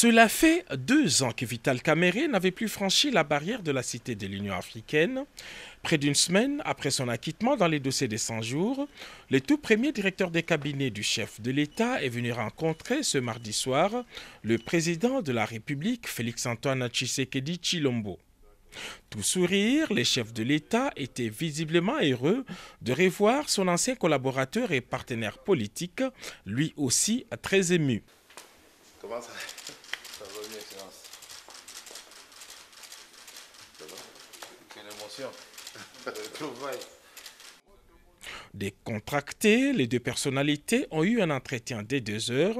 Cela fait 2 ans que Vital Kamerhe n'avait plus franchi la barrière de la Cité de l'Union africaine. Près d'une semaine après son acquittement dans les dossiers des 100 jours, le tout premier directeur des cabinets du chef de l'État est venu rencontrer ce mardi soir le président de la République, Félix-Antoine Tshisekedi Tshilombo. Tout sourire, les chefs de l'État étaient visiblement heureux de revoir son ancien collaborateur et partenaire politique, lui aussi très ému. Comment ça va? Ça va bien, Excellence. Ça va? Quelle émotion. Trouvaille. Décontractés, les deux personnalités ont eu un entretien de 2 heures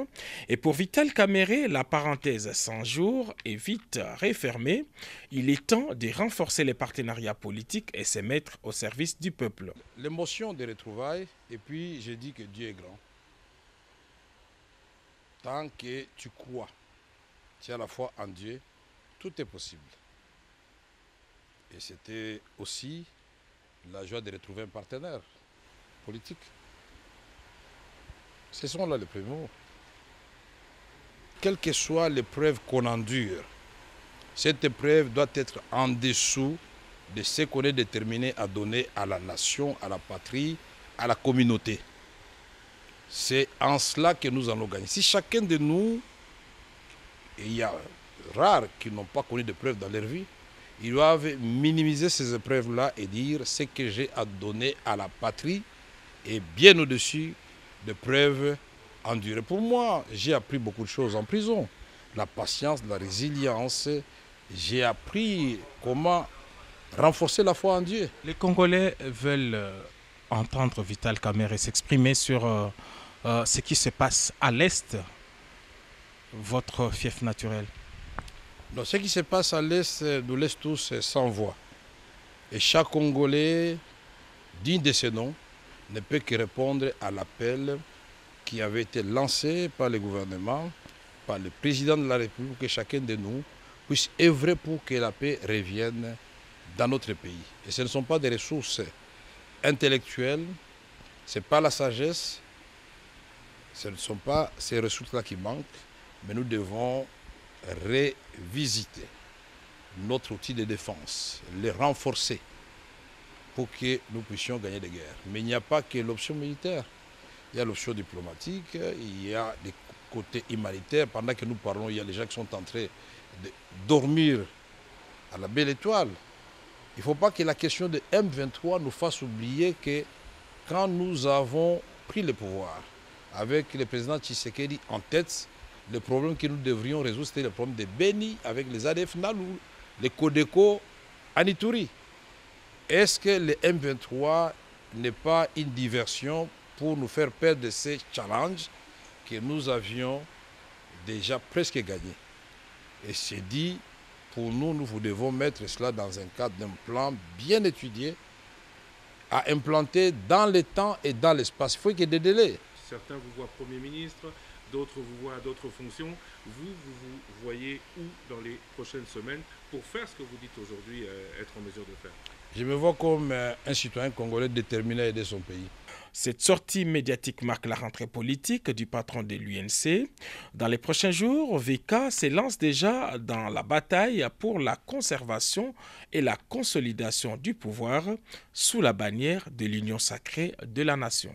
et pour Vital Kamerhe, la parenthèse 100 jours est vite refermée. Il est temps de renforcer les partenariats politiques et se mettre au service du peuple. L'émotion des retrouvailles, et puis je dis que Dieu est grand. Tant que tu crois, tu as la foi en Dieu, tout est possible. Et c'était aussi la joie de retrouver un partenaire politique. Ce sont là les premiers mots. Quelle que soit l'épreuve qu'on endure, cette épreuve doit être en dessous de ce qu'on est déterminé à donner à la nation, à la patrie, à la communauté. C'est en cela que nous allons gagner. Si chacun de nous, et il y a rares qui n'ont pas connu d'épreuves dans leur vie, ils doivent minimiser ces épreuves-là et dire ce que j'ai à donner à la patrie est bien au-dessus des preuves endurées. Pour moi, j'ai appris beaucoup de choses en prison. La patience, la résilience. J'ai appris comment renforcer la foi en Dieu. Les Congolais veulent entendre Vital Kamerhe s'exprimer sur ce qui se passe à l'Est, votre fief naturel. Donc, ce qui se passe à l'Est, nous laisse tous sans voix. Et chaque Congolais, digne de ce nom, ne peut que répondre à l'appel qui avait été lancé par le gouvernement, par le président de la République, pour que chacun de nous puisse œuvrer pour que la paix revienne dans notre pays. Et ce ne sont pas des ressources intellectuelles, ce n'est pas la sagesse, ce ne sont pas ces ressources-là qui manquent, mais nous devons revisiter notre outil de défense, les renforcer pour que nous puissions gagner des guerres. Mais il n'y a pas que l'option militaire, il y a l'option diplomatique, il y a des côtés humanitaires. Pendant que nous parlons, il y a les gens qui sont en train de dormir à la belle étoile. Il ne faut pas que la question de M23 nous fasse oublier que quand nous avons pris le pouvoir, avec le président Tshisekedi en tête, le problème que nous devrions résoudre, c'était le problème de Beni avec les ADF Nalou, les Codeco à Ituri. Est-ce que le M23 n'est pas une diversion pour nous faire perdre ces challenges que nous avions déjà presque gagnés? Et c'est dit, pour nous, nous devons mettre cela dans un cadre d'un plan bien étudié, à implanter dans le temps et dans l'espace. Il faut qu'il y ait des délais. Certains vous voient Premier ministre, d'autres vous voient à d'autres fonctions. Vous voyez où dans les prochaines semaines pour faire ce que vous dites aujourd'hui être en mesure de faire? Je me vois comme un citoyen congolais déterminé à aider son pays. Cette sortie médiatique marque la rentrée politique du patron de l'UNC. Dans les prochains jours, VK se lance déjà dans la bataille pour la conservation et la consolidation du pouvoir sous la bannière de l'Union sacrée de la nation.